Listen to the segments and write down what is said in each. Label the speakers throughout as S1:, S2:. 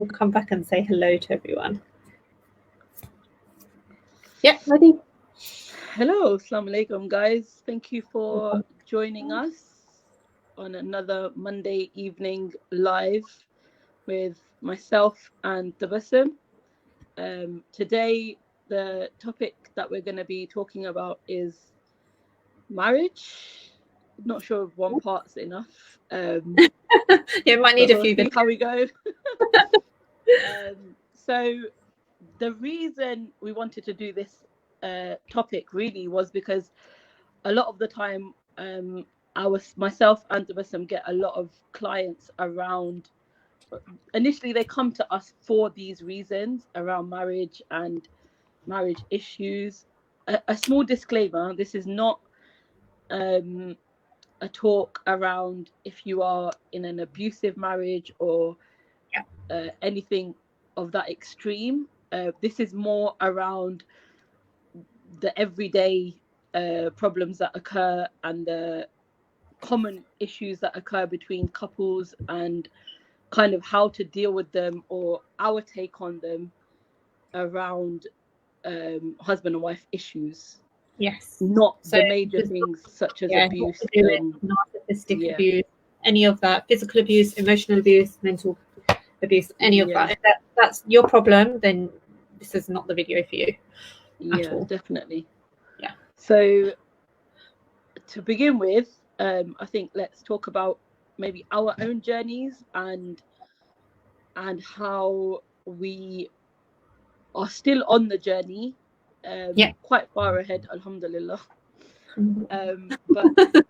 S1: We'll come back and say hello to everyone. Yeah, ready?
S2: Hello, assalamu alaikum, guys. Thank you for joining us on another Monday evening live with myself and Tabassum. Today, the topic that we're going to be talking about is marriage. Not sure if one part's enough.
S1: Yeah, might need a few.
S2: See how we go. So the reason we wanted to do this topic really was because a lot of the time myself and Tabassum get a lot of clients around. Initially they come to us for these reasons around marriage and marriage issues. A small disclaimer, this is not a talk around if you are in an abusive marriage or anything of that extreme. This is more around the everyday problems that occur and the common issues that occur between couples and kind of how to deal with them, or our take on them around husband and wife issues.
S1: Yes.
S2: Not the major things such as abuse and
S1: narcissistic abuse, any of that, physical abuse, emotional abuse, mental abuse, any of that. If that's your problem, then this is not the video for you.
S2: Yeah, definitely.
S1: Yeah.
S2: So to begin with, I think let's talk about maybe our own journeys and how we are still on the journey, quite far ahead, alhamdulillah. But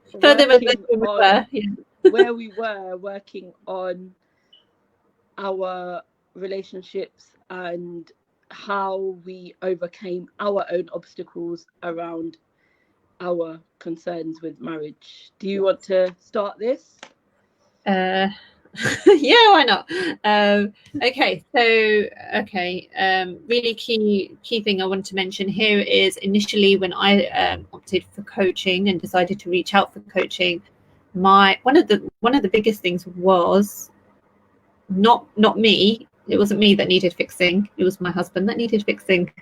S2: where we were working on our relationships and how we overcame our own obstacles around our concerns with marriage. Do you want to start this?
S1: Yeah, why not? Really key thing I want to mention here is initially when I opted for coaching and decided to reach out for coaching, one of the biggest things was not me. It wasn't me that needed fixing. It was my husband that needed fixing.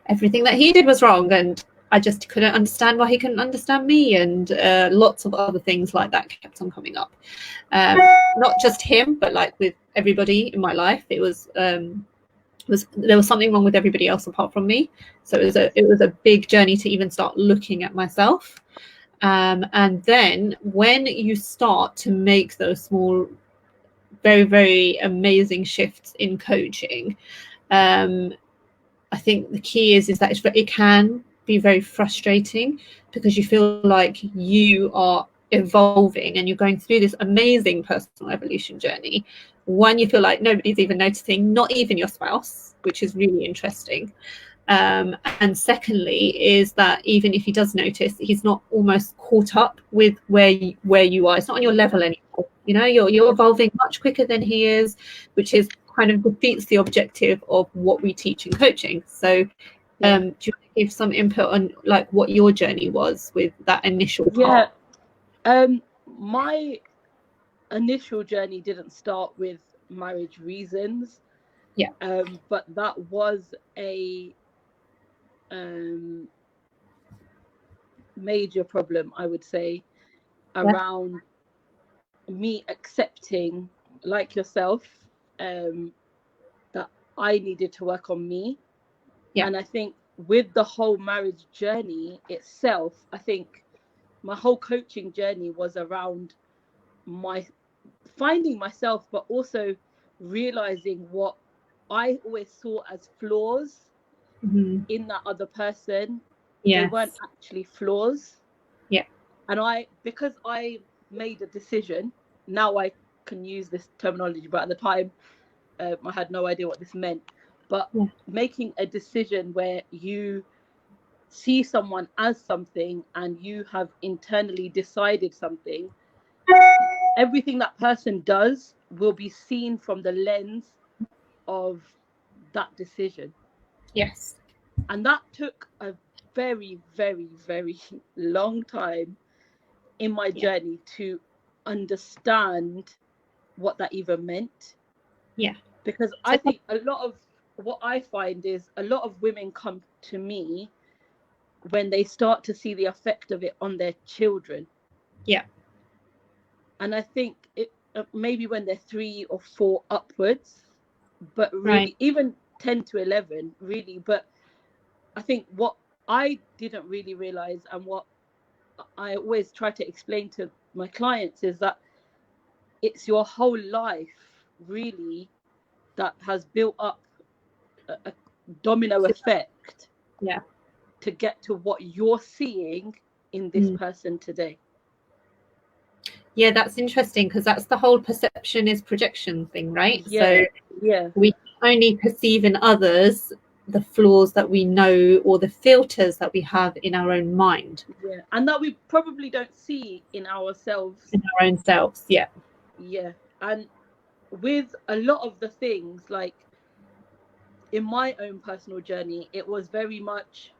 S1: Everything that he did was wrong, and I just couldn't understand why he couldn't understand me, and lots of other things like that kept on coming up. Not just him, but like with everybody in my life, there was something wrong with everybody else apart from me. So it was a big journey to even start looking at myself. And then when you start to make those small, very, very amazing shifts in coaching, I think the key is that it can be very frustrating because you feel like you are evolving and you're going through this amazing personal evolution journey. One, you feel like nobody's even noticing, not even your spouse, which is really interesting. And secondly is that even if he does notice, he's not almost caught up with where you are. It's not on your level anymore. You know, you're evolving much quicker than he is, which is kind of defeats the objective of what we teach in coaching. So do you want to give some input on like what your journey was with that initial part?
S2: My initial journey didn't start with marriage reasons, but that was a major problem, I would say, around me accepting, like yourself, that I needed to work on me. And I think with the whole marriage journey itself, I think my whole coaching journey was around my finding myself, but also realizing what I always saw as flaws in that other person. They weren't actually flaws. And because I made a decision, now I can use this terminology, but at the time I had no idea what this meant. But making a decision where you see someone as something and you have internally decided something, everything that person does will be seen from the lens of that decision.
S1: Yes.
S2: And that took a very, very, very long time in my journey to understand what that even meant. Because I think a lot of what I find is a lot of women come to me when they start to see the effect of it on their children.
S1: Yeah.
S2: And I think it maybe when they're 3 or 4 upwards, but really
S1: Right.
S2: even 10 to 11, really. But I think what I didn't really realize, and what I always try to explain to my clients, is that it's your whole life really that has built up a domino effect,
S1: Yeah.
S2: to get to what you're seeing in this person today.
S1: Yeah, that's interesting, because that's the whole perception is projection thing, right?
S2: Yeah.
S1: So we only perceive in others the flaws that we know, or the filters that we have in our own mind.
S2: Yeah, and that we probably don't see in ourselves.
S1: In our own selves, yeah.
S2: Yeah, and with a lot of the things, like in my own personal journey, it was very much,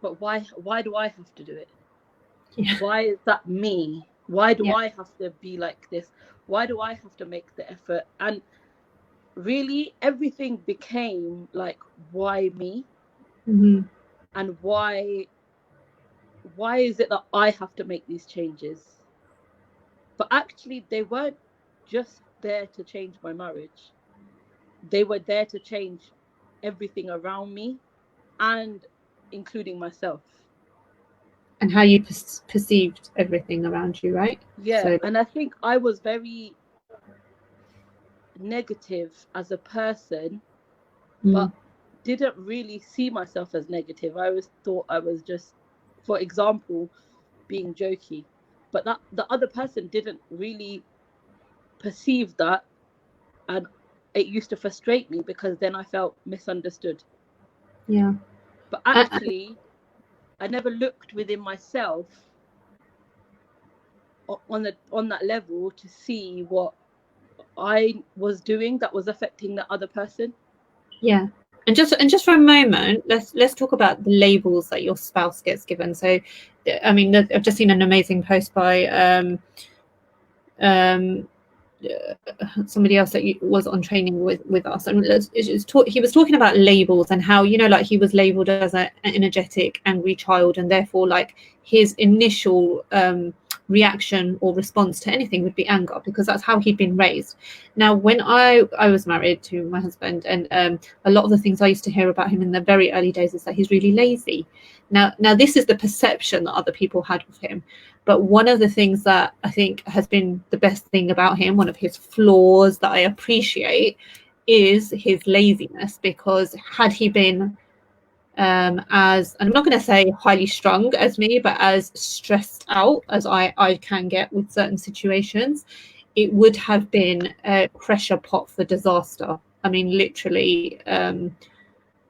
S2: but why do I have to do it?
S1: Yeah.
S2: Why is that me? Why do
S1: Yeah.
S2: I have to be like this? Why do I have to make the effort? And really everything became like, why me?
S1: Mm-hmm.
S2: And why is it that I have to make these changes? But actually they weren't just there to change my marriage. They were there to change everything around me, and including myself.
S1: And how you perceived everything around you, right?
S2: Yeah.
S1: So,
S2: and I think I was very negative as a person, but didn't really see myself as negative. I always thought I was just, for example, being jokey, but that the other person didn't really perceive that, and it used to frustrate me because then I felt misunderstood.
S1: yeah.
S2: But actually I never looked within myself on that level to see what I was doing that was affecting the other person.
S1: Yeah. And just for a moment, let's talk about the labels that your spouse gets given. So, I mean, I've just seen an amazing post by somebody else that was on training with us, and he was talking about labels, and how, you know, like he was labeled as an energetic, angry child, and therefore like his initial reaction or response to anything would be anger, because that's how he'd been raised. Now, when I was married to my husband, and a lot of the things I used to hear about him in the very early days is that he's really lazy. Now this is the perception that other people had of him. But one of the things that I think has been the best thing about him, one of his flaws that I appreciate, is his laziness. Because had he been as, and I'm not going to say highly strung as me, but as stressed out as I can get with certain situations, it would have been a pressure pot for disaster. I mean, literally,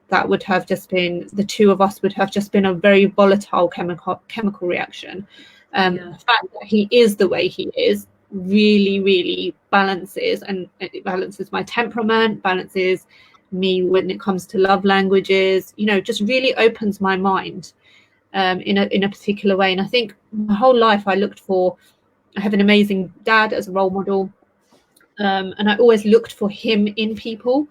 S1: that would have just been, the two of us would have just been a very volatile chemical reaction. The fact that he is the way he is really balances, and it balances my temperament, balances me when it comes to love languages, you know, just really opens my mind in a particular way. And I think my whole life I have an amazing dad as a role model, and I always looked for him in people.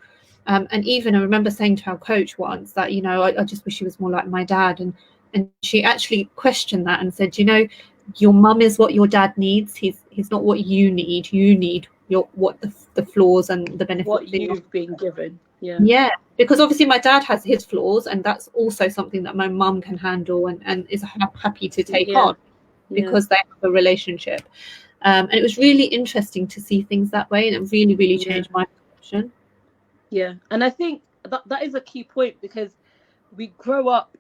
S1: And even I remember saying to our coach once that, you know, I just wish he was more like my dad. And she actually questioned that and said, you know, your mum is what your dad needs. He's not what you need. You need what the flaws and the benefits
S2: what you've been given.
S1: Yeah, because obviously my dad has his flaws, and that's also something that my mum can handle and is happy to take on, because they have a relationship. And it was really interesting to see things that way, and it really changed my perception.
S2: Yeah, and I think that is a key point, because we grow up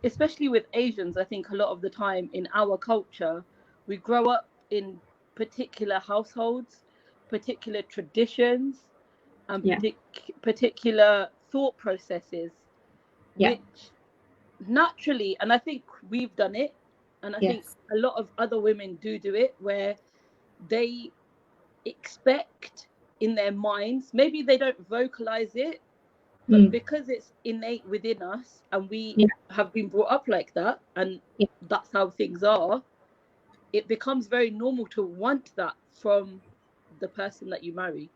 S2: especially with Asians, I think a lot of the time in our culture, we grow up in particular households, particular traditions, and particular thought processes, which naturally, and I think we've done it, and I think a lot of other women do it, where they expect in their minds, maybe they don't vocalize it, but because it's innate within us, and we have been brought up like that, and that's how things are, it becomes very normal to want that from the person that you marry.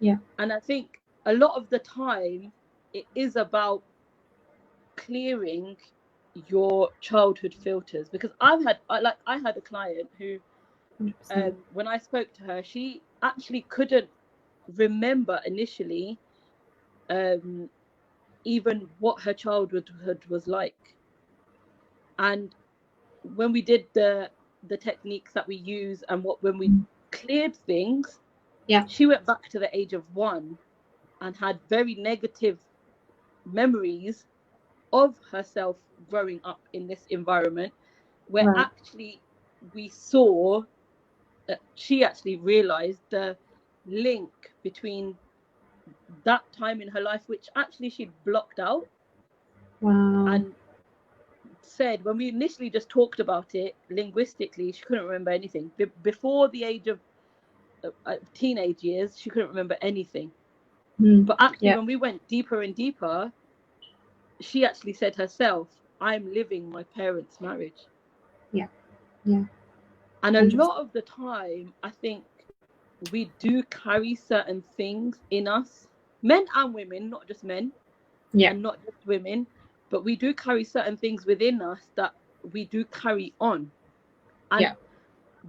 S1: Yeah.
S2: And I think a lot of the time it is about clearing your childhood filters, because I had a client who
S1: 100%.
S2: when I spoke to her, she actually couldn't remember initially even what her childhood was like. And when we did the techniques that we use and when we cleared things,
S1: Yeah.
S2: she went back to the age of 1 and had very negative memories of herself growing up in this environment, where
S1: Right.
S2: actually we saw that she actually realized the link between that time in her life, which actually she'd blocked out.
S1: Wow.
S2: And said when we initially just talked about it linguistically, she couldn't remember anything. Before the age of teenage years, she couldn't remember anything. But actually, when we went deeper and deeper, she actually said herself, I'm living my parents' marriage.
S1: Yeah. Yeah.
S2: And a
S1: 100%.
S2: lot of the time, I think we do carry certain things in us, men and women, not just men, and not just women, but we do carry certain things within us that we do carry on. And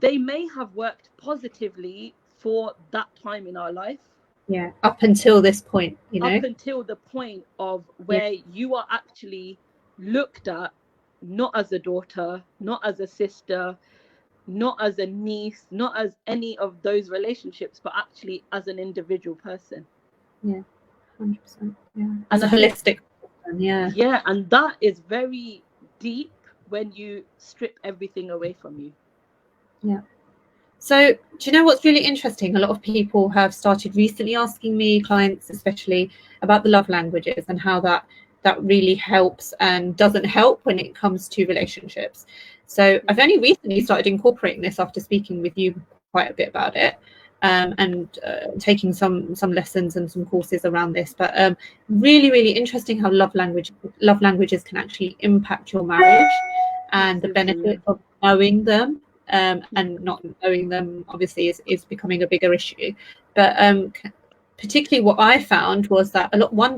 S2: they may have worked positively for that time in our life.
S1: Yeah. Up until this point, you know.
S2: Up until the point of where you are actually looked at not as a daughter, not as a sister, not as a niece, not as any of those relationships, but actually as an individual person.
S1: Yeah. 100%. Yeah. As a holistic person, yeah.
S2: Yeah, and that is very deep when you strip everything away from you.
S1: Yeah. So do you know what's really interesting? A lot of people have started recently asking me, clients especially, about the love languages and how that really helps and doesn't help when it comes to relationships. So I've only recently started incorporating this after speaking with you quite a bit about it, and taking some lessons and some courses around this. But really, really interesting how love languages can actually impact your marriage, and the benefit of knowing them. And not knowing them obviously is becoming a bigger issue. But particularly what I found was that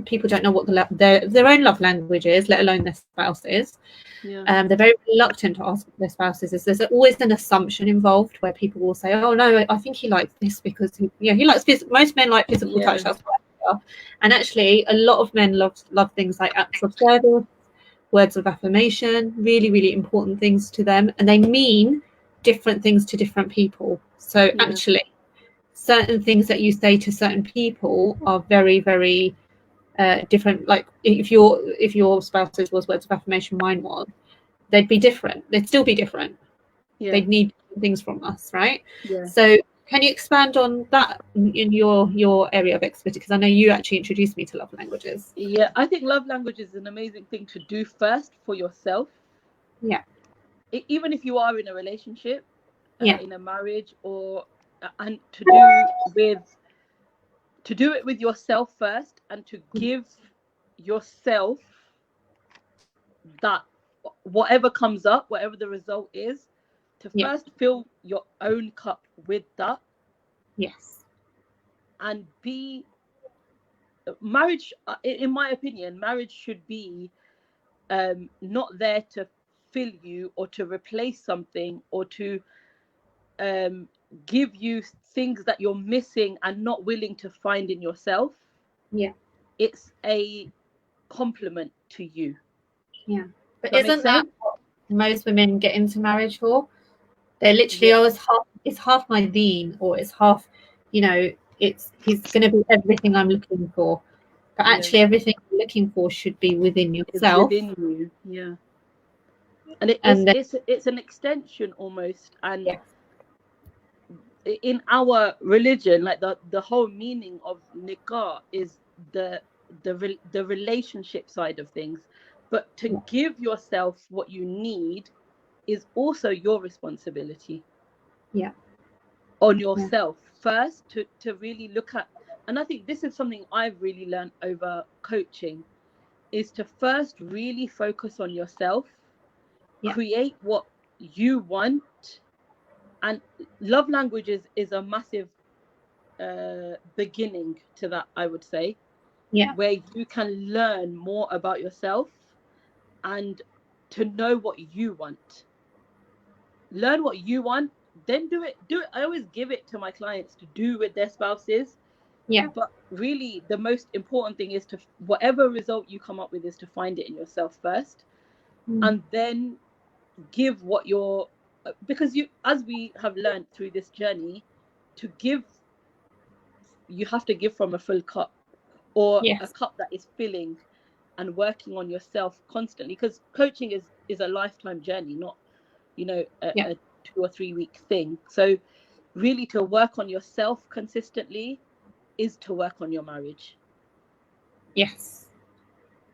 S1: people don't know what their own love language is, let alone their spouses. They're very reluctant to ask their spouses. There's always an assumption involved where people will say, "Oh no, I think he likes this because he likes most men like physical touch." That's what I feel. And actually, a lot of men love things like acts of service, words of affirmation, really, really important things to them, and they mean different things to different people. So actually, certain things that you say to certain people are very, very different. Like if your spouse's was words of affirmation, mine was, they'd be different. They'd still be different. They'd need things from us, right? So can you expand on that in your area of expertise? Because I know you actually introduced me to love languages.
S2: Yeah, I think love language is an amazing thing to do first for yourself.
S1: Yeah.
S2: Even if you are in a relationship, in a marriage, and to do it with yourself first, and to give yourself that whatever comes up, whatever the result is, to first fill your own cup with that.
S1: Yes.
S2: And marriage, in my opinion, marriage should be not there to fill you or to replace something or to give you things that you're missing and not willing to find in yourself.
S1: Yeah.
S2: It's a compliment to you.
S1: Yeah. But isn't that what most women get into marriage for? They're literally, it's half my deen, or it's half, he's going to be everything I'm looking for. But actually, everything you're looking for should be within yourself.
S2: It's within you, And it's an extension almost. And in our religion, like the whole meaning of nikah is the relationship side of things. But to give yourself what you need is also your responsibility.
S1: Yeah.
S2: On yourself first, to really look at. And I think this is something I've really learned over coaching, is to first really focus on yourself, create what you want. And love languages is a massive beginning to that, I would say.
S1: Yeah.
S2: Where you can learn more about yourself and to know what you want. Learn what you want, then do it. I always give it to my clients to do with their spouses.
S1: Yeah.
S2: But really, the most important thing is to, whatever result you come up with, is to find it in yourself first, and then give what you're, because you, as we have learned through this journey, to give, you have to give from a full cup, or a cup that is filling, and working on yourself constantly, because coaching is a lifetime journey, not, you know, a 2 or 3 week thing. So really, to work on yourself consistently is to work on your marriage.
S1: Yes.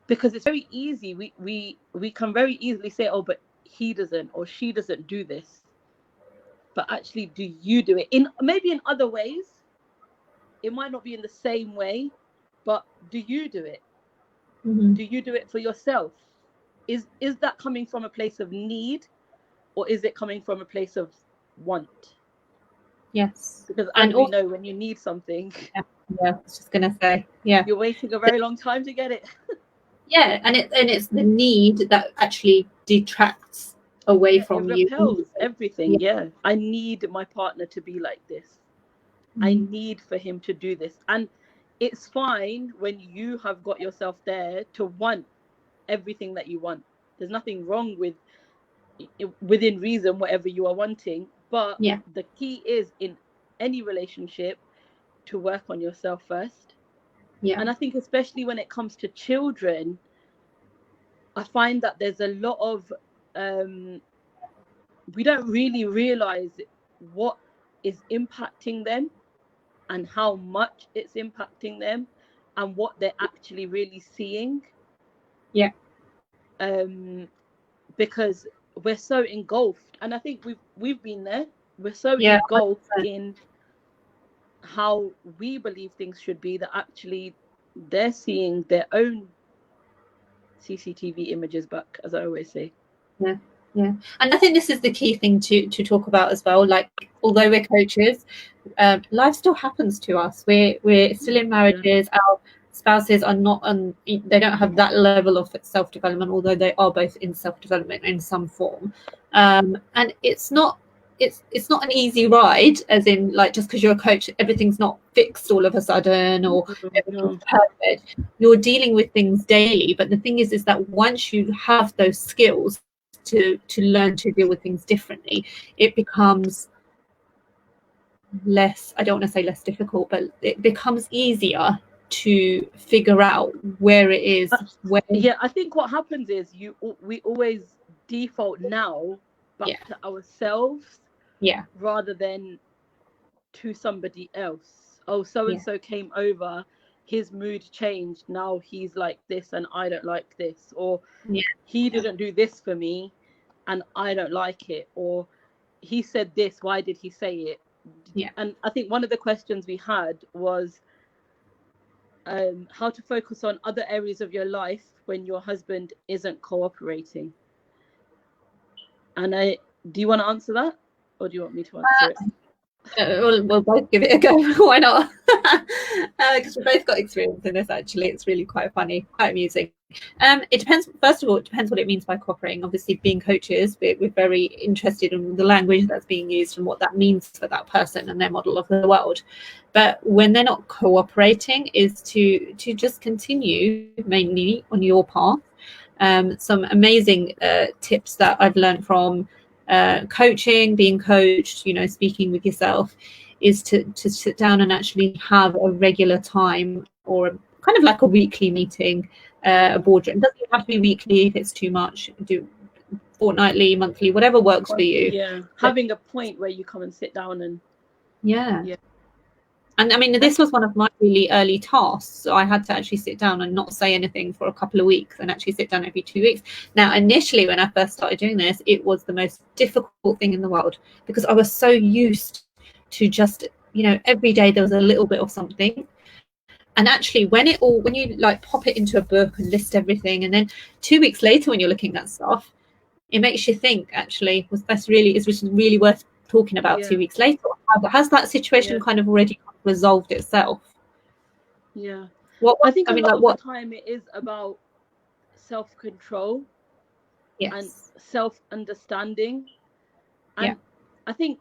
S2: Because it's very easy, we can very easily say, oh, but he doesn't or she doesn't do this. But actually, do you do it in, maybe in other ways? It might not be in the same way, but do you do it? Do you do it for yourself? Is that coming from a place of need, or is it coming from a place of want?
S1: Yes.
S2: Because as we know, when you need something,
S1: I was just gonna say,
S2: you're waiting a very long time to get it.
S1: And it's the need that actually detracts away from you.
S2: It repels everything. I need my partner to be like this. I need for him to do this. And it's fine when you have got yourself there to want everything that you want. There's nothing wrong with, within reason, whatever you are wanting. But the key is, in any relationship, to work on yourself first. And I think especially when it comes to children, I find that there's a lot of, we don't really realize what is impacting them and how much it's impacting them and what they're actually really seeing. Because we're so engulfed, and I think we've been there. We're so engulfed in how we believe things should be, that actually they're seeing their own CCTV images back, as I always say.
S1: And I think this is the key thing to talk about as well. Like, although we're coaches, life still happens to us. We're still in marriages. Our spouses are not they don't have that level of self-development, although they are both in self-development in some form. And it's not an easy ride, as in, like, just because you're a coach, everything's not fixed all of a sudden, or everything's perfect. You're dealing with things daily. But the thing is that once you have those skills to learn to deal with things differently, it becomes less, I don't want to say less difficult, but it becomes easier to figure out where it is.
S2: I think what happens is we always default now back to ourselves, rather than to somebody else. Oh, so and so came over, his mood changed, now he's like this and I don't like this, or he didn't do this for me and I don't like it, or he said this, why did he say it? And I think one of the questions we had was how to focus on other areas of your life when your husband isn't cooperating. And do you want to answer that, or do you want me to answer it?
S1: We'll both give it a go. Why not? Because we've both got experience in this. Actually, it's really quite funny, quite amusing. It depends. First of all, it depends what it means by cooperating. Obviously, being coaches, we're very interested in the language that's being used and what that means for that person and their model of the world. But when they're not cooperating, is to just continue mainly on your path. Some amazing tips that I've learned from coaching, being coached, speaking with yourself, is to sit down and actually have a regular time, or kind of like a weekly meeting, a boardroom. It doesn't have to be weekly if it's too much. Do fortnightly, monthly, whatever works for you.
S2: Having a point where you come and sit down and
S1: And I mean, this was one of my really early tasks. So I had to actually sit down and not say anything for a couple of weeks, and actually sit down every 2 weeks. Now, initially, when I first started doing this, it was the most difficult thing in the world, because I was so used to just, every day there was a little bit of something. And actually, when you like pop it into a book and list everything, and then 2 weeks later, when you're looking at stuff, it makes you think, actually, is this really worth talking about 2 weeks later? Has that situation kind of already come resolved itself.
S2: Yeah.
S1: What
S2: I think
S1: I mean,
S2: a lot
S1: like
S2: of
S1: what?
S2: the time it is about self-control and
S1: Yes.
S2: self-understanding. And
S1: Yeah.
S2: I think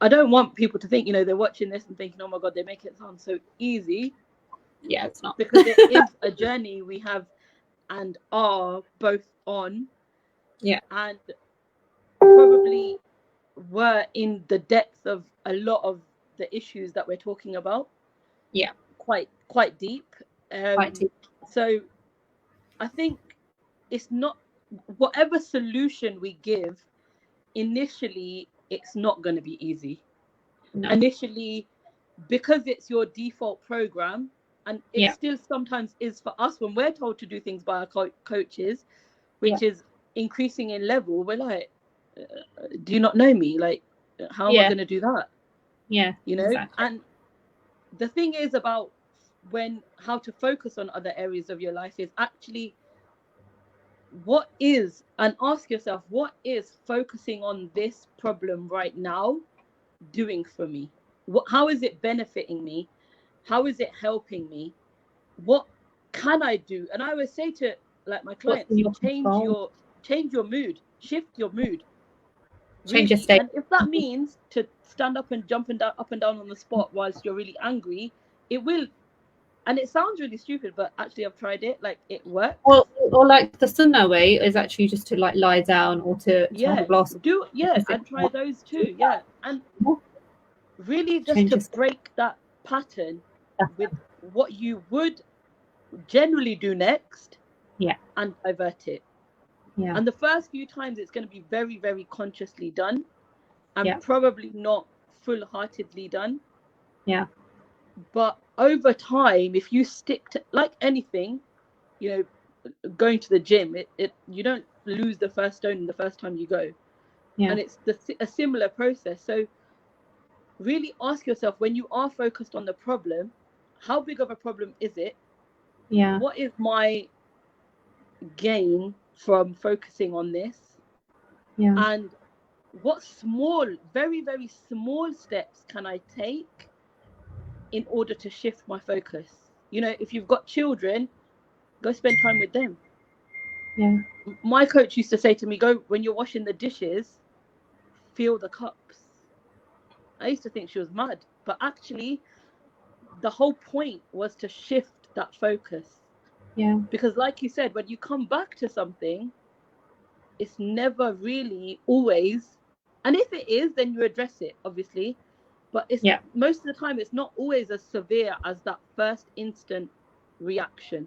S2: I don't want people to think, you know, they're watching this and thinking, oh my God, they make it sound so easy.
S1: Yeah, it's not.
S2: Because it is a journey we have and are both on.
S1: Yeah.
S2: And probably were in the depth of a lot of the issues that we're talking about.
S1: Yeah.
S2: Quite deep.
S1: Quite deep.
S2: So I think it's not, whatever solution we give, initially it's not going to be easy.
S1: No.
S2: Initially, because it's your default program, and it still sometimes is for us when we're told to do things by our coaches, which is increasing in level. We're like, do you not know me? Like, how am I going to do that?
S1: Yeah,
S2: you know,
S1: exactly.
S2: And the thing is about how to focus on other areas of your life is actually and ask yourself, what is focusing on this problem right now doing for me? How is it benefiting me? How is it helping me? What can I do? And I always say to like my clients, change your mood, shift your mood.
S1: Change your state.
S2: And if that means to stand up and jump up and down on the spot whilst you're really angry, it will. And it sounds really stupid, but actually I've tried it. Like, it works.
S1: Or like the Sunnah way is actually just to like lie down or to have a glass.
S2: And try those too. Yeah. And really just to break that pattern with what you would generally do next.
S1: Yeah.
S2: And divert it.
S1: Yeah.
S2: And the first few times it's going to be very, very consciously done, and probably not full-heartedly done.
S1: Yeah.
S2: But over time, if you stick to, like anything, you know, going to the gym, you don't lose the first stone the first time you go.
S1: Yeah.
S2: And it's a similar process. So really ask yourself, when you are focused on the problem, how big of a problem is it?
S1: Yeah.
S2: What is my gain from focusing on this?
S1: Yeah.
S2: And what small, very, very small steps can I take in order to shift my focus? You know, if you've got children, go spend time with them.
S1: Yeah.
S2: My coach used to say to me, go, when you're washing the dishes, feel the cups. I used to think she was mad, but actually the whole point was to shift that focus.
S1: Yeah.
S2: Because like you said, when you come back to something, it's never really always, and if it is, then you address it, obviously, but it's most of the time it's not always as severe as that first instant reaction.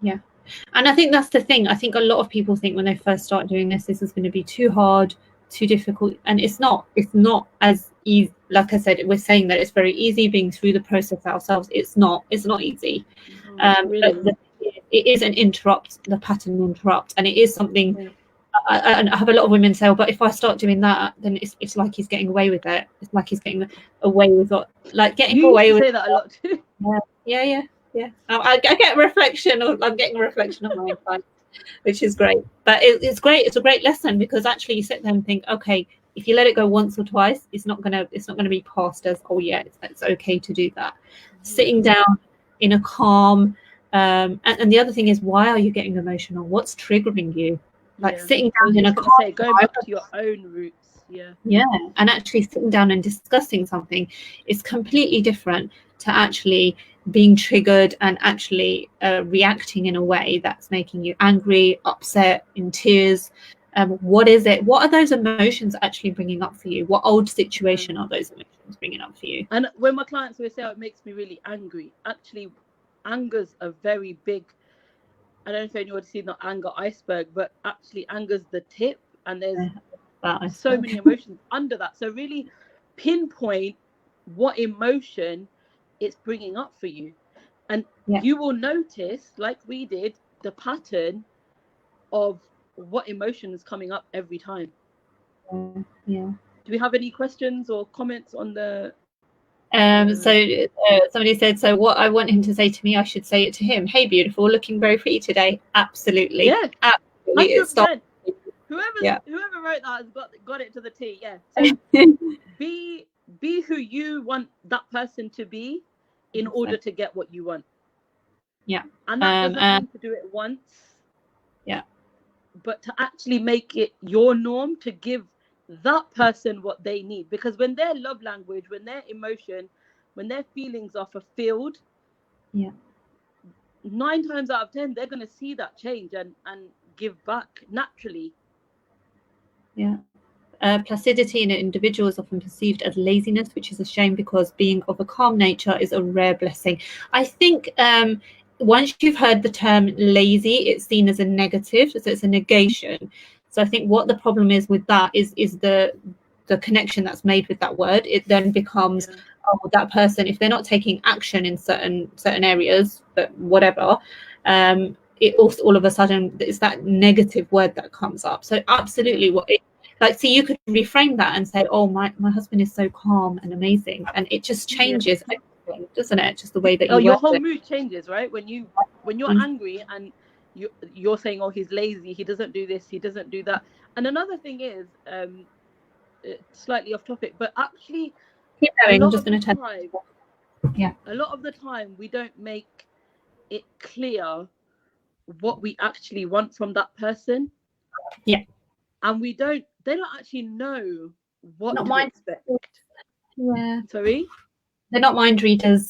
S1: Yeah. And I think that's the thing. I think a lot of people think when they first start doing this is going to be too hard, too difficult, and it's not as easy. Like I said, we're saying that it's very easy being through the process ourselves. It's not easy.
S2: Really.
S1: But it is the pattern interrupt, and it is something. I have a lot of women say, oh, but if I start doing that, then it's like he's getting away with it. It's like he's getting away with what, like getting
S2: you
S1: away with.
S2: You say that a lot too.
S1: Yeah. I get a reflection of. I'm getting a reflection of my life, which is great. But it's great. It's a great lesson, because actually you sit there and think, okay, if you let it go once or twice, it's not gonna be passed as, oh yeah, it's okay to do that. Sitting down in a calm. And the other thing is, why are you getting emotional? What's triggering you? Like sitting down in a calm.
S2: Going back to your own roots.
S1: Yeah, and actually sitting down and discussing something is completely different to actually being triggered and actually reacting in a way that's making you angry, upset, in tears. What is it? What are those emotions actually bringing up for you? What old situation are those emotions bringing up for you?
S2: And when my clients always say, oh, it makes me really angry, actually, anger's a very big, I don't know if anyone's seen the anger iceberg, but actually anger's the tip, and there's so many emotions under that. So really pinpoint what emotion it's bringing up for you. And you will notice, like we did, the pattern of what emotion is coming up every time.
S1: Yeah.
S2: Do we have any questions or comments on the...
S1: So somebody said, so what I want him to say to me, I should say it to him. Hey, beautiful, looking very pretty today. Absolutely.
S2: Yeah.
S1: Absolutely.
S2: 100%. Whoever wrote that has got it to the T. Yeah. So be who you want that person to be in order to get what you want.
S1: Yeah.
S2: And that doesn't mean to do it once.
S1: Yeah.
S2: But to actually make it your norm to give that person what they need. Because when their love language, when their emotion, when their feelings are fulfilled, 9 times out of 10, they're going to see that change and give back naturally.
S1: Yeah. Placidity in an individual is often perceived as laziness, which is a shame because being of a calm nature is a rare blessing. I think once you've heard the term lazy, it's seen as a negative, so it's a negation. So I think what the problem is with that is the connection that's made with that word. It then becomes, oh, that person, if they're not taking action in certain areas, but whatever, it also all of a sudden it's that negative word that comes up. So absolutely, so you could reframe that and say, oh, my husband is so calm and amazing, and it just changes everything, doesn't it? Just the way that
S2: your whole mood changes, right? When you're angry and you're saying, oh, he's lazy, he doesn't do this, he doesn't do that. And another thing is, slightly off topic, but actually
S1: keep going. I'm just going
S2: to a lot of the time we don't make it clear what we actually want from that person.
S1: Yeah.
S2: And they don't actually know what to expect.
S1: Yeah.
S2: Sorry?
S1: They're not mind readers.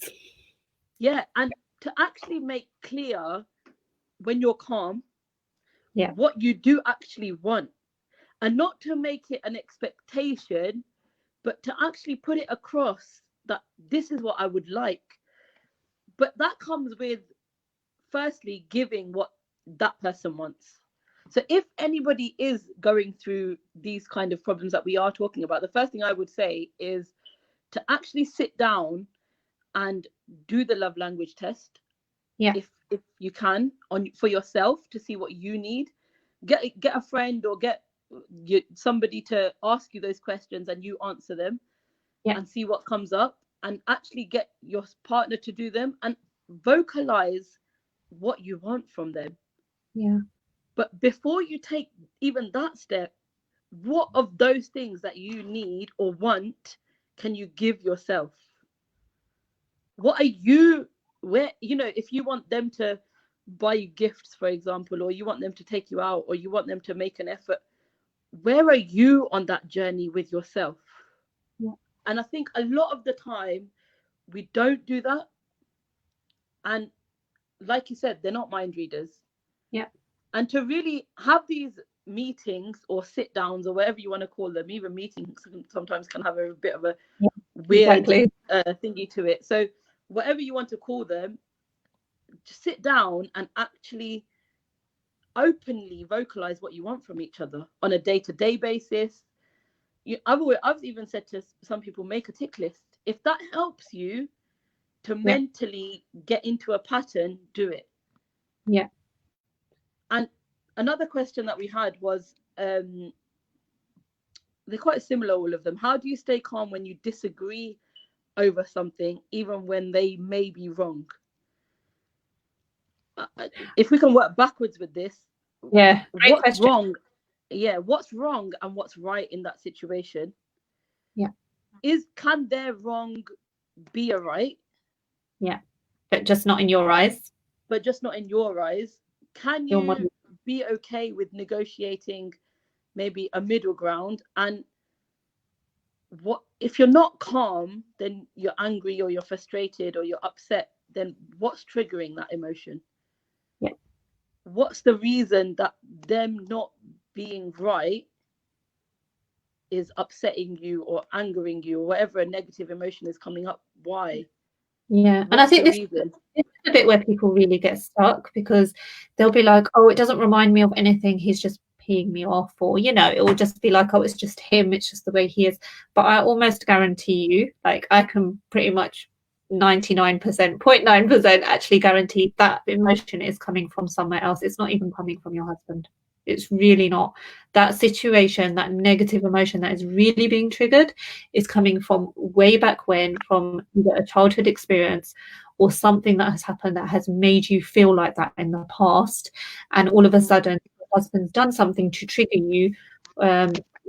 S2: Yeah, and to actually make clear when you're calm, what you do actually want, and not to make it an expectation, but to actually put it across that this is what I would like. But that comes with, firstly, giving what that person wants. So if anybody is going through these kind of problems that we are talking about, the first thing I would say is to actually sit down and do the love language test.
S1: Yeah.
S2: If you can, for yourself, to see what you need. Get a friend or get somebody to ask you those questions and you answer them, and see what comes up, and actually get your partner to do them and vocalize what you want from them.
S1: Yeah.
S2: But before you take even that step, what of those things that you need or want can you give yourself? What are you, if you want them to buy you gifts, for example, or you want them to take you out, or you want them to make an effort, where are you on that journey with yourself?
S1: Yeah.
S2: And I think a lot of the time we don't do that. And like you said, they're not mind readers.
S1: Yeah.
S2: And to really have these meetings or sit downs or whatever you want to call them, even meetings sometimes can have a bit of a weird thingy to it. So whatever you want to call them, just sit down and actually openly vocalize what you want from each other on a day-to-day basis. I've even said to some people, make a tick list. If that helps you to mentally get into a pattern, do it.
S1: Yeah.
S2: And another question that we had was, they're quite similar, all of them. How do you stay calm when you disagree over something, even when they may be wrong? If we can work backwards with this, what's wrong? Yeah, what's wrong and what's right in that situation?
S1: Yeah.
S2: Can their wrong be a right?
S1: Yeah. But just not in your eyes.
S2: But just not in your eyes. Can you be okay with negotiating maybe a middle ground? And what if you're not calm, then you're angry or you're frustrated or you're upset, then what's triggering that emotion?
S1: Yeah.
S2: What's the reason that them not being right is upsetting you or angering you, or whatever a negative emotion is coming up? Why?
S1: Yeah. And I think this is a bit where people really get stuck, because they'll be like, oh, it doesn't remind me of anything, he's just peeing me off, or it will just be like, oh, it's just him, it's just the way he is. But I almost guarantee you, like, I can pretty much 99.9% actually guarantee that emotion is coming from somewhere else. It's not even coming from your husband. It's really not. That situation, that negative emotion that is really being triggered, is coming from way back when, from either a childhood experience or something that has happened that has made you feel like that in the past. And all of a sudden, your husband's done something to trigger you,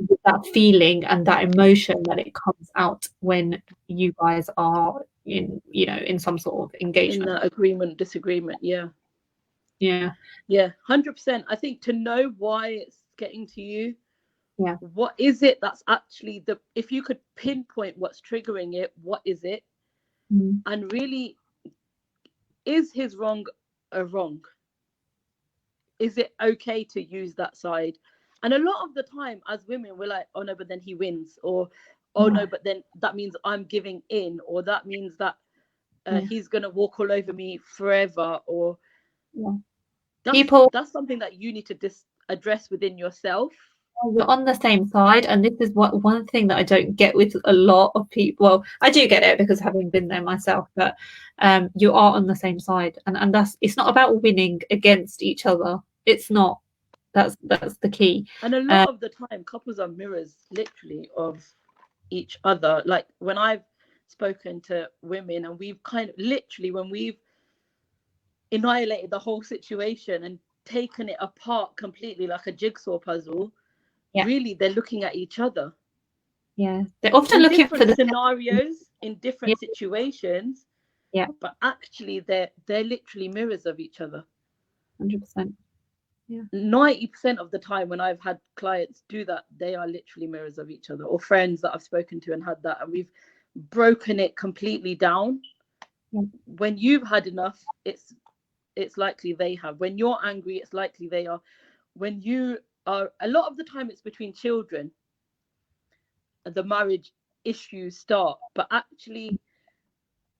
S1: with that feeling and that emotion that it comes out when you guys are in, you know, in some sort of engagement.
S2: In that agreement, disagreement. Yeah. 100%. I think to know why it's getting to you, what is it that's actually if you could pinpoint what's triggering it, what is it? And really, is his wrong a wrong? Is it okay to use that side? And a lot of the time as women, we're like, oh no, but then he wins, or oh no, but then that means I'm giving in, or that means that he's gonna walk all over me forever, or that's something that you need to address within yourself.
S1: You're on the same side, and this is one thing that I don't get with a lot of people. Well, I do get it because having been there myself, but you are on the same side, and it's not about winning against each other. It's not. That's the key.
S2: And a lot of the time, couples are mirrors, literally, of each other. Like when I've spoken to women, and we've kind of literally, when we've annihilated the whole situation and taken it apart completely like a jigsaw puzzle, really they're looking at each other.
S1: They're often looking for the
S2: scenarios in different situations. But actually they're literally mirrors of each other.
S1: 100%.
S2: 90% of the time when I've had clients do that, they are literally mirrors of each other, or friends that I've spoken to and had that, and we've broken it completely down. When you've had enough, it's likely they have. When you're angry, it's likely they are. When you are, a lot of the time it's between children, the marriage issues start. But actually,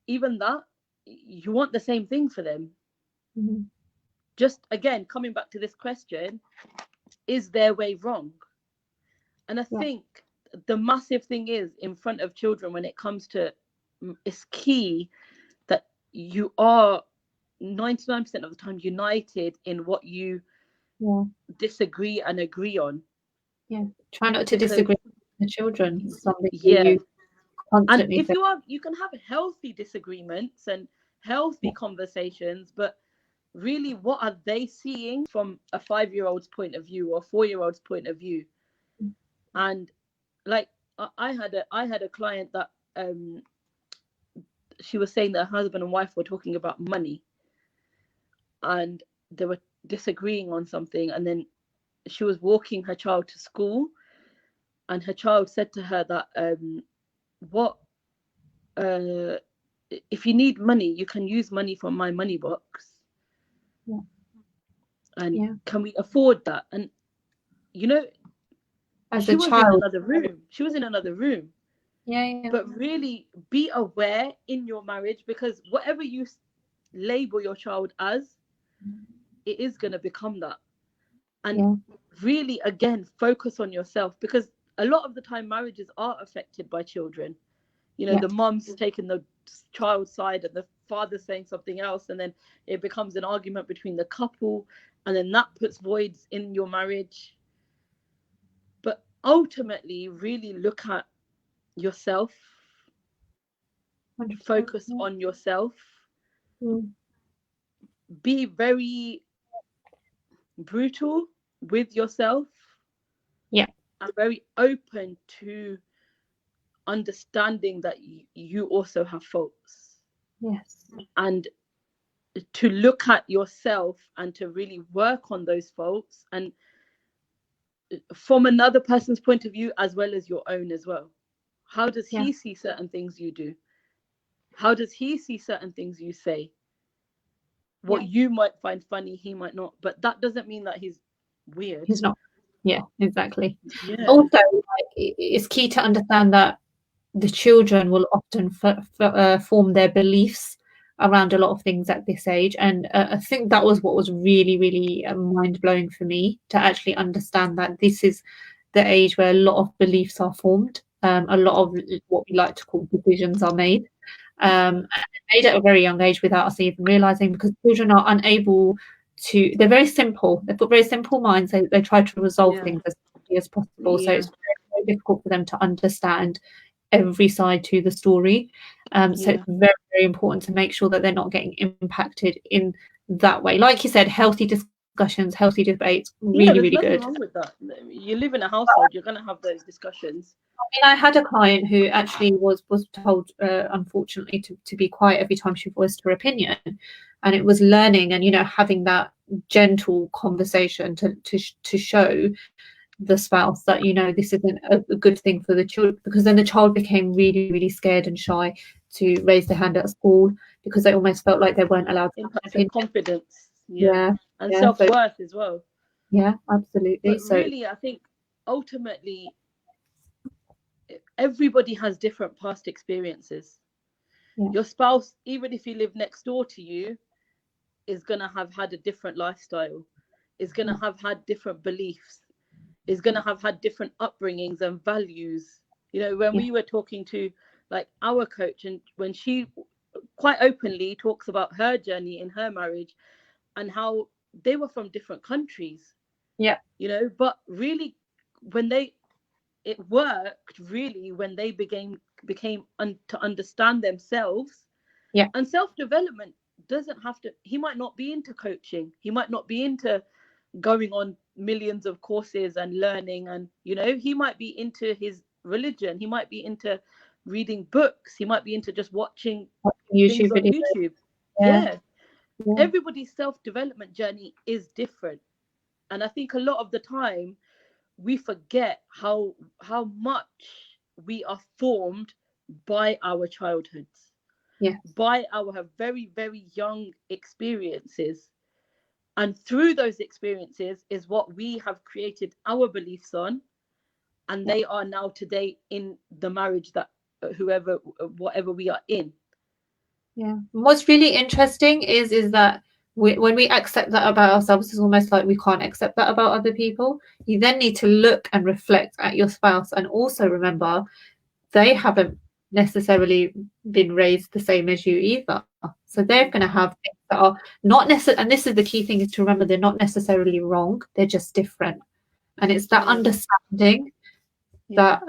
S2: even that, you want the same thing for them. Just again, coming back to this question, is their way wrong? And I think the massive thing is, in front of children, when it comes to, it's key that you are 99% of the time united in what you disagree and agree on.
S1: Try not to disagree with the children. Something
S2: and if you can have healthy disagreements and healthy conversations, but really, what are they seeing from a 5-year-old's point of view or a 4-year-old's point of view? And like I had a client that she was saying that her husband and wife were talking about money, and they were disagreeing on something, and then she was walking her child to school, and her child said to her that if you need money, you can use money from my money box. And can we afford that? And you know,
S1: as
S2: she
S1: a
S2: was
S1: child,
S2: in another room. She was in another room. But really be aware in your marriage, because whatever you label your child as, it is going to become that. And really, again, focus on yourself, because a lot of the time marriages are affected by children. You know, the mom's taking the child's side and the father's saying something else, and then it becomes an argument between the couple, and then that puts voids in your marriage. But ultimately, really look at yourself, 100%. Focus on yourself, be very brutal with yourself, and very open to understanding that you also have faults, and to look at yourself and to really work on those faults, and from another person's point of view as well as your own as well. How does he see certain things you do? How does he see certain things you say? What you might find funny, he might not, but that doesn't mean that he's weird.
S1: He's not. Exactly. Also, it's key to understand that the children will often form their beliefs around a lot of things at this age, and I think that was what was really, really mind-blowing for me, to actually understand that this is the age where a lot of beliefs are formed, a lot of what we like to call decisions are made, and made at a very young age without us even realizing, because children are unable to, they're very simple, they've got very simple minds, they try to resolve things as quickly as possible, so it's very, very difficult for them to understand every side to the story. So it's very, very important to make sure that they're not getting impacted in that way. Like you said, healthy discussions, healthy debates,
S2: Yeah,
S1: really,
S2: there's
S1: really
S2: nothing
S1: good.
S2: wrong with that. You live in a household, you're going to have those discussions.
S1: I had a client who actually was told, unfortunately, to be quiet every time she voiced her opinion, and it was learning and having that gentle conversation to show the spouse that this isn't a good thing for the children, because then the child became really, really scared and shy to raise their hand at school because they almost felt like they weren't allowed to
S2: Impacts
S1: have an
S2: their
S1: opinion.
S2: confidence,
S1: Yeah,
S2: and
S1: yeah,
S2: self-worth as well.
S1: Yeah, absolutely.
S2: But
S1: So
S2: really, I think ultimately everybody has different past experiences. Your spouse, even if you live next door to you, is going to have had a different lifestyle, is going to have had different beliefs, is going to have had different upbringings and values. When we were talking to like our coach, and when she quite openly talks about her journey in her marriage and how they were from different countries, but really when it worked really when they became to understand themselves. And self-development doesn't have to, he might not be into coaching, he might not be into going on millions of courses and learning, and he might be into his religion, he might be into reading books, he might be into just watching things on YouTube. Everybody's self-development journey is different, and I think a lot of the time we forget how much we are formed by our childhoods, by our very, very young experiences. And through those experiences is what we have created our beliefs on. And they are now today in the marriage that whatever we are in.
S1: Yeah. What's really interesting is that when we accept that about ourselves, it's almost like we can't accept that about other people. You then need to look and reflect at your spouse and also remember they haven't necessarily been raised the same as you either. So they're going to have things that are not necessarily, and this is the key thing, is to remember they're not necessarily wrong, they're just different. And it's that understanding that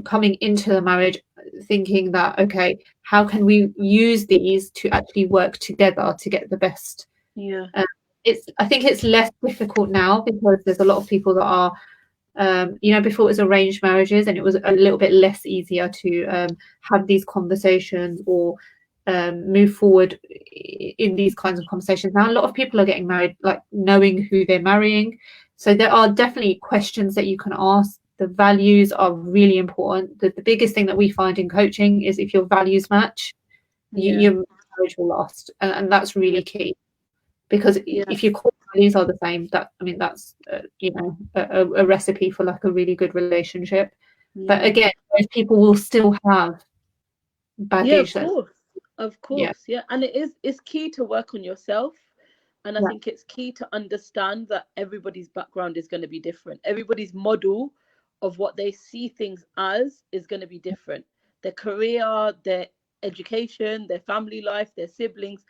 S1: coming into the marriage, thinking that, okay, how can we use these to actually work together to get the best? I think it's less difficult now because there's a lot of people that are before it was arranged marriages and it was a little bit less easier to have these conversations or move forward in these kinds of conversations. Now a lot of people are getting married like knowing who they're marrying, so there are definitely questions that you can ask. The values are really important. The biggest thing that we find in coaching is if your values match, your marriage will last, and that's really key, because if your core values are the same, that's a recipe for like a really good relationship. But again, most people will still have baggage.
S2: Of course. And it's key to work on yourself, and I think it's key to understand that everybody's background is going to be different. Everybody's model of what they see things as is going to be different. Their career, their education, their family life, their siblings,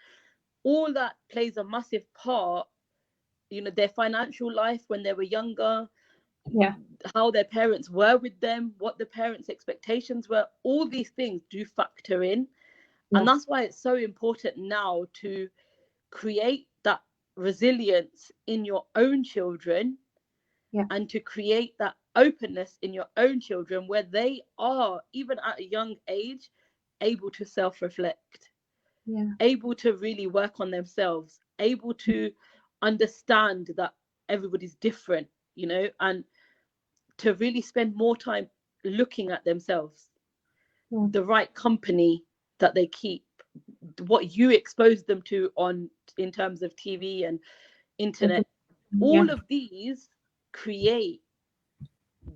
S2: all that plays a massive part. Their financial life when they were younger, how their parents were with them, what the parents' expectations were, all these things do factor in. And that's why it's so important now to create that resilience in your own children, and to create that openness in your own children where they are, even at a young age, able to self-reflect, able to really work on themselves, able to understand that everybody's different, and to really spend more time looking at themselves, the right company that they keep, what you expose them to in terms of TV and internet. All of these create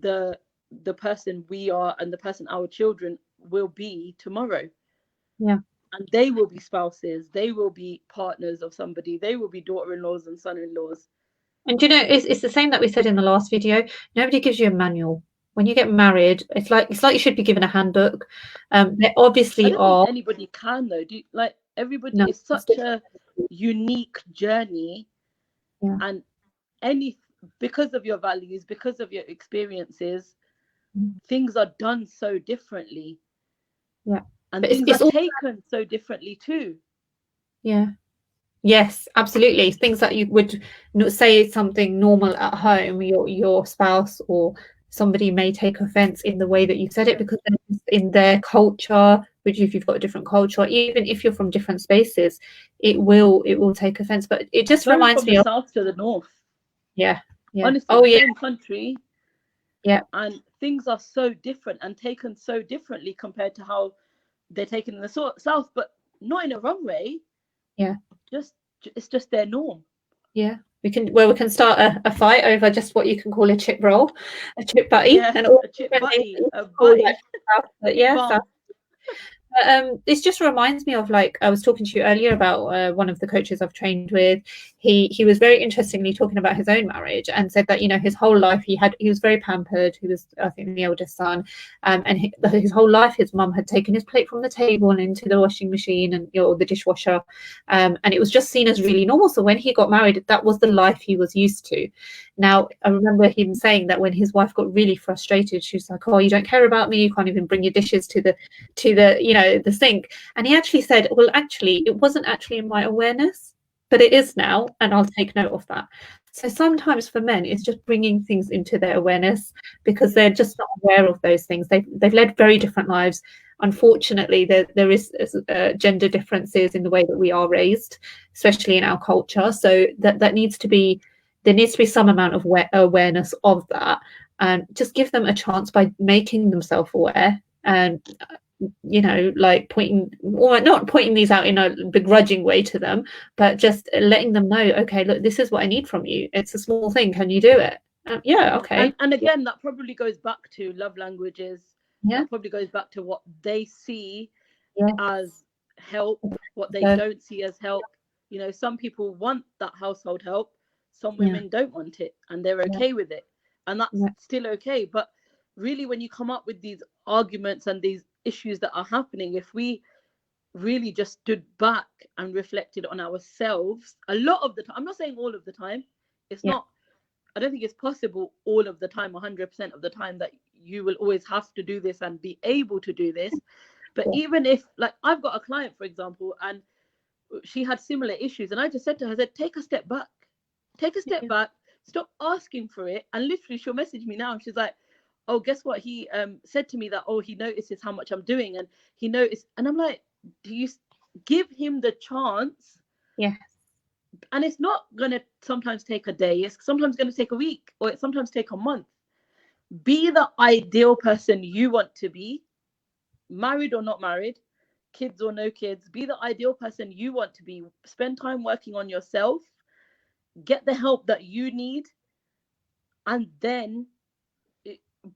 S2: the person we are and the person our children will be tomorrow. And they will be spouses, they will be partners of somebody, they will be daughter-in-laws and son-in-laws.
S1: And it's the same that we said in the last video. Nobody gives you a manual when you get married. It's like you should be given a handbook. There obviously
S2: I don't think anybody can though. Everybody is such a unique journey, and because of your values, because of your experiences, things are done so differently. And things are taken so differently too.
S1: Yes, absolutely. Things that you would say something normal at home, your spouse or somebody may take offense in the way that you said it, because in their culture, which if you've got a different culture, even if you're from different spaces, it will take offense. But it just
S2: Going
S1: reminds
S2: from
S1: me
S2: the
S1: of,
S2: south to the north,
S1: yeah,
S2: honestly,
S1: oh
S2: the
S1: yeah,
S2: same country,
S1: yeah,
S2: and things are so different and taken so differently compared to how they're taken in the south, but not in a wrong way.
S1: yeah,
S2: Just it's just their norm.
S1: yeah. We can start a fight over just what you can call a chip roll, a chip butty,
S2: Yeah,
S1: and all
S2: a chip
S1: different names that
S2: butty,
S1: you
S2: a
S1: can call that
S2: butty,
S1: stuff. But
S2: chip
S1: yeah, so
S2: bum.
S1: this just reminds me of, like, I was talking to you earlier about one of the coaches I've trained with. He was very interestingly talking about his own marriage, and said that, his whole life he was very pampered. He was, I think, the eldest son, and his whole life his mum had taken his plate from the table and into the washing machine and the dishwasher, and it was just seen as really normal. So when he got married, that was the life he was used to. Now, I remember him saying that when his wife got really frustrated, she was like, "Oh, you don't care about me. You can't even bring your dishes to the the sink." And he actually said, "Well, actually, it wasn't actually in my awareness, but it is now, and I'll take note of that." So sometimes for men, it's just bringing things into their awareness, because they're just not aware of those things. They've led very different lives. Unfortunately, there is gender differences in the way that we are raised, especially in our culture. So that needs to be there needs to be some amount of awareness of that, and just give them a chance by making them self-aware, and like pointing, or not pointing these out in a begrudging way to them, but just letting them know, okay, look, this is what I need from you. It's a small thing. Can you do it? Yeah, okay.
S2: And again, that probably goes back to love languages.
S1: Yeah,
S2: That probably goes back to what they see
S1: yeah,
S2: as help, what they
S1: so,
S2: don't see as help. Some people want that household help, some
S1: yeah,
S2: women don't want it, and they're
S1: yeah,
S2: okay with it, and that's
S1: yeah,
S2: still okay. But really, when you come up with these arguments and these issues that are happening, if we really just stood back and reflected on ourselves a lot of the time, I'm not saying all of the time, it's
S1: yeah,
S2: not, I don't think it's possible all of the time, 100% of the time, that you will always have to do this and be able to do this. But
S1: yeah,
S2: even if, like, I've got a client, for example, and she had similar issues, and I just said to her, I said, take a step back,
S1: yeah,
S2: stop asking for it. And literally, she'll message me now, and she's like, oh, guess what? He said to me that, oh, he notices how much I'm doing, and he noticed. And I'm like, do you give him the chance?
S1: yeah,
S2: And it's not going to sometimes take a day, it's sometimes going to take a week, or it sometimes take a month. Be the ideal person you want to be, married or not married, kids or no kids. Be the ideal person you want to be. Spend time working on yourself, get the help that you need, and then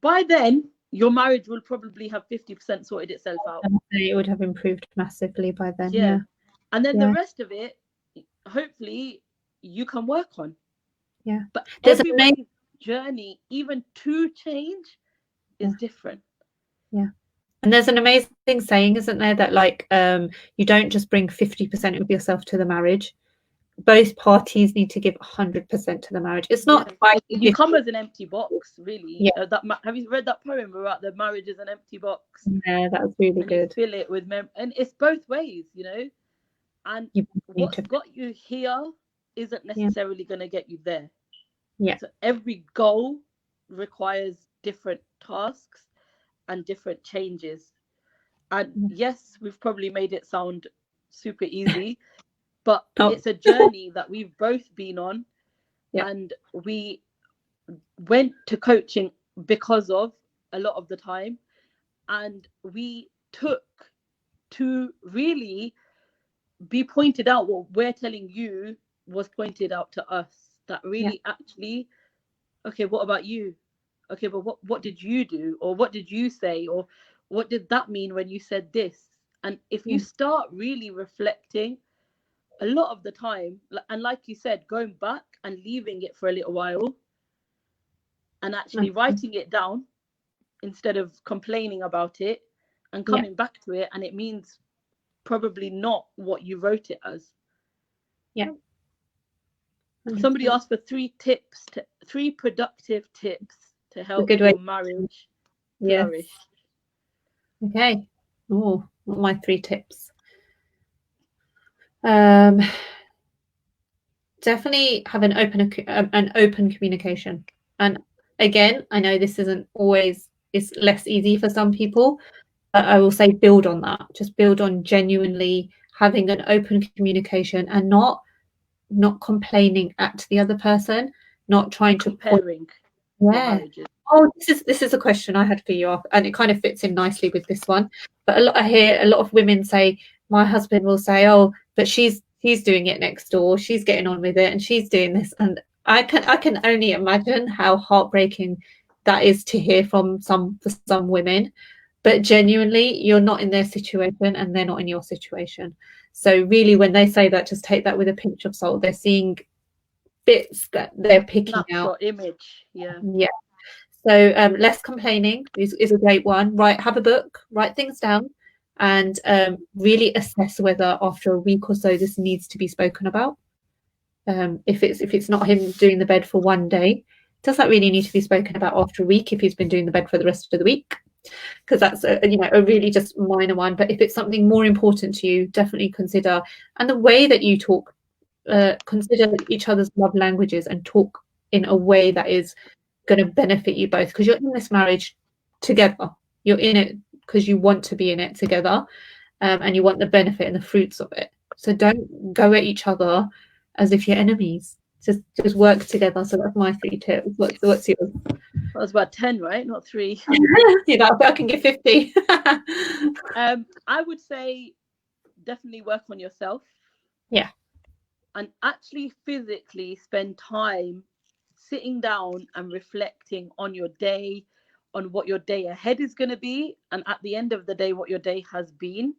S2: by then your marriage will probably have 50% sorted itself out.
S1: it would have improved massively by then.
S2: Yeah.
S1: Yeah,
S2: And then the
S1: yeah,
S2: rest of it, hopefully, you can work on.
S1: yeah.
S2: But
S1: There's an amazing,
S2: everybody's journey, even to change,
S1: yeah,
S2: is different.
S1: yeah. And there's an amazing saying, isn't there, that, like, you don't just bring 50% of yourself to the marriage. Both parties need to give 100% to the marriage. It's
S2: Yeah,
S1: not like
S2: you come as an empty box, really.
S1: yeah,
S2: Have you read that poem about the marriage is an empty box,
S1: yeah, that was really
S2: and you
S1: good.
S2: fill it with and it's both ways, and
S1: You need
S2: what's
S1: to,
S2: got you here isn't
S1: yeah,
S2: necessarily going to get you there.
S1: yeah,
S2: So every goal requires different tasks and different changes. And yes, we've probably made it sound super easy, but
S1: oh,
S2: it's a journey that we've both been on,
S1: yeah,
S2: and we went to coaching because of, a lot of the time, and we took to really be pointed out. What we're telling you was pointed out to us, that
S1: yeah,
S2: really actually, okay, what about you? Okay, but what did you do, or what did you say, or what did that mean when you said this? And if you
S1: yeah,
S2: start really reflecting, a lot of the time, and like you said, going back and leaving it for a little while and actually writing it down instead of complaining about it, and
S1: yeah,
S2: coming back to it, and it means probably not what you wrote it as.
S1: yeah.
S2: Somebody
S1: 100%.
S2: asked for three productive tips to
S1: A
S2: help
S1: good way.
S2: your marriage
S1: Yes.
S2: flourish.
S1: Okay. Oh, what are my 3 tips? Um, definitely have an open communication. And again, I know this isn't always, it's less easy for some people, but I will say build on that. Just build on genuinely having an open communication and not complaining at the other person, not trying to
S2: comparing your marriages.
S1: Oh, this is a question I had for you, and it kind of fits in nicely with this one. But I hear a lot of women say, my husband will say, "Oh, but she's doing it next door. She's getting on with it, and she's doing this." And I can only imagine how heartbreaking that is to hear for some women. But genuinely, you're not in their situation, and they're not in your situation. So really, when they say that, just take that with a pinch of salt. They're seeing bits that they're picking out.
S2: Image, yeah.
S1: So less complaining is a great one. Have a book, write things down, and really assess whether after a week or so this needs to be spoken about. If it's not him doing the bed for one day, does that really need to be spoken about after a week if he's been doing the bed for the rest of the week? Because that's a really just minor one. But if it's something more important to you, definitely consider. And the way that you talk, consider each other's love languages and talk in a way that is going to benefit you both, because you're in this marriage together. You're in it because you want to be in it together, and you want the benefit and the fruits of it. So don't go at each other as if you're enemies. Just work together. So that's my 3 tips. What's yours?
S2: That was about 10, right? Not 3.
S1: Yeah, I can give 50.
S2: I would say definitely work on yourself.
S1: Yeah.
S2: And actually physically spend time sitting down and reflecting on your day, on what your day ahead is going to be, and at the end of the day, what your day has been,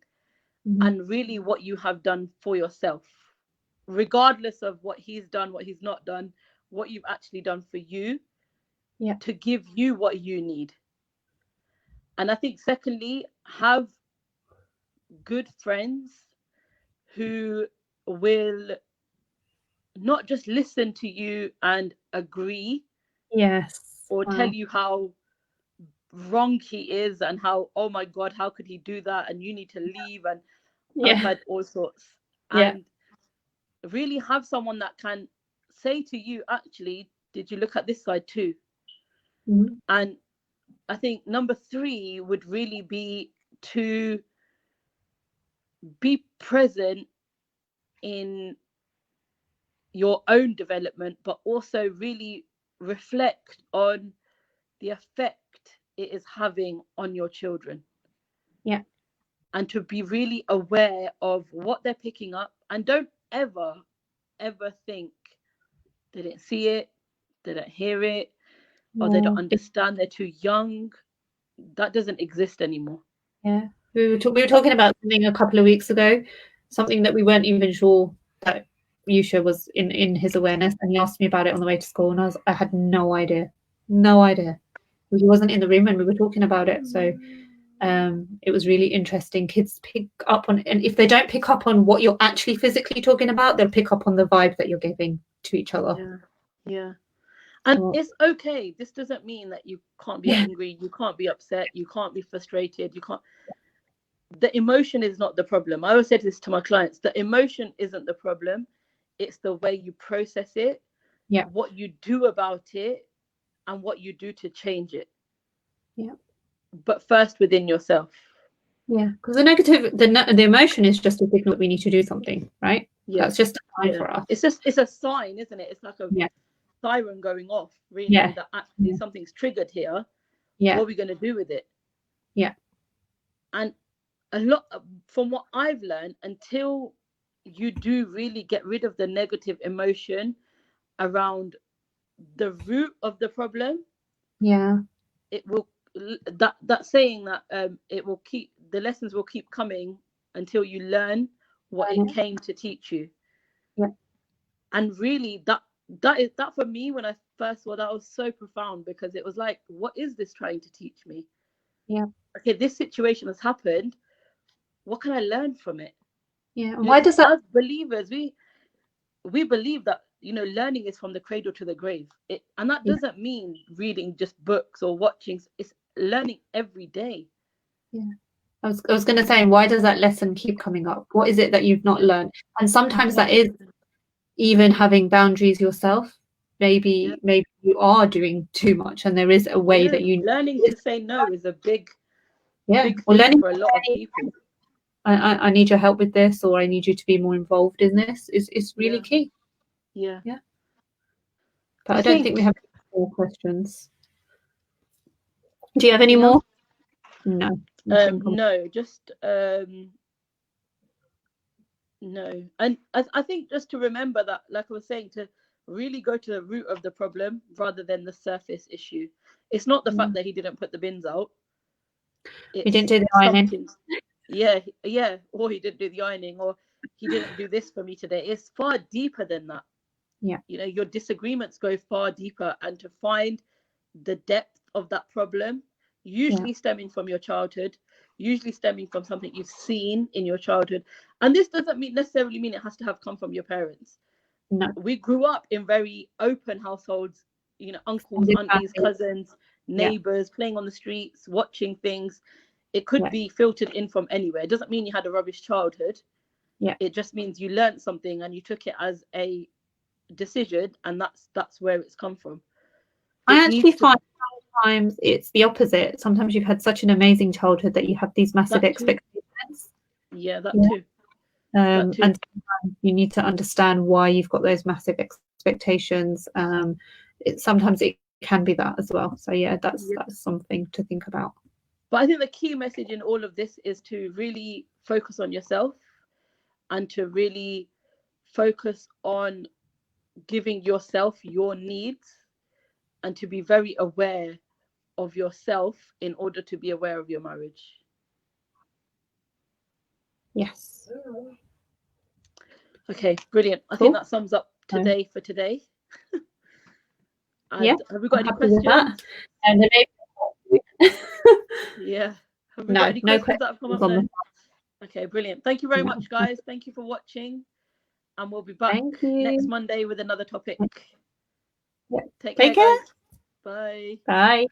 S2: and really what you have done for yourself, regardless of what he's done, what he's not done, what you've actually done for you, to give you what you need. And I think secondly, have good friends who will not just listen to you and agree, or tell you how wrong he is and how, oh my God, how could he do that, and you need to leave, and I've heard all sorts. And really have someone that can say to you, actually, did you look at this side too? And I think number 3 would really be to be present in your own development, but also really reflect on the effect it is having on your children. And to be really aware of what they're picking up, and don't ever think they didn't see it, they don't hear it, or they don't understand, they're too young. That doesn't exist anymore.
S1: We were talking about something a couple of weeks ago, something that we weren't even sure that Yusha was in his awareness, and he asked me about it on the way to school, and I had no idea. He wasn't in the room when we were talking about it. So it was really interesting. Kids pick up on, and if they don't pick up on what you're actually physically talking about, they'll pick up on the vibe that you're giving to each other.
S2: And it's okay. This doesn't mean that you can't be angry, you can't be upset, you can't be frustrated, you can't. The emotion is not the problem. I always say this to my clients: the emotion isn't the problem, it's the way you process it, what you do about it, and what you do to change it. But first within yourself.
S1: Because the emotion is just a signal that we need to do something, right? That's just a sign for us.
S2: It's a sign, isn't it? It's like a siren going off, really, that actually something's triggered here. What are we going to do with it? And a lot, from what I've learned, until you do really get rid of the negative emotion around the root of the problem, it will, that saying that it will keep, the lessons will keep coming until you learn what it came to teach you. And really that for me, when I first saw that, was so profound, because it was like, what is this trying to teach me? Okay, this situation has happened, what can I learn from it?
S1: Why does that,
S2: as believers, we believe that, learning is from the cradle to the grave, and that doesn't mean reading just books or watching. It's learning every day.
S1: I was going to say, why does that lesson keep coming up? What is it that you've not learned? And sometimes that is even having boundaries yourself. Maybe you are doing too much, and there is a way that you
S2: learning to say no is a big
S1: or
S2: thing
S1: learning
S2: for a lot of people.
S1: I need your help with this, or I need you to be more involved in this is really key.
S2: Yeah.
S1: But I don't think we have more questions. Do you have any more? No.
S2: No, just no. And I think just to remember that, like I was saying, to really go to the root of the problem rather than the surface issue. It's not the fact that he didn't put the bins out.
S1: He didn't do the ironing.
S2: Yeah, or he didn't do the ironing, or he didn't do this for me today. It's far deeper than that.
S1: Yeah.
S2: You know, your disagreements go far deeper, and to find the depth of that problem, usually stemming from your childhood, usually stemming from something you've seen in your childhood. And this doesn't necessarily mean it has to have come from your parents.
S1: No.
S2: We grew up in very open households, you know, uncles, aunties, cousins, neighbors, playing on the streets, watching things. It could be filtered in from anywhere. It doesn't mean you had a rubbish childhood. It just means you learned something and you took it as a decision, and that's where it's come from.
S1: I actually find sometimes it's the opposite. Sometimes you've had such an amazing childhood that you have these massive expectations.
S2: Too.
S1: And sometimes you need to understand why you've got those massive expectations. Sometimes it can be that as well. So that's something to think about.
S2: But I think the key message in all of this is to really focus on yourself, and to really focus on giving yourself your needs, and to be very aware of yourself in order to be aware of your marriage.
S1: Yes.
S2: Okay, brilliant. I think that sums up today for today. And have we got any questions? Yeah. Have we got any questions that have come up? No? Okay, brilliant. Thank you very much, guys. Thank you for watching. And we'll be back next Monday with another topic.
S1: Take care.
S2: Guys. Bye.
S1: Bye.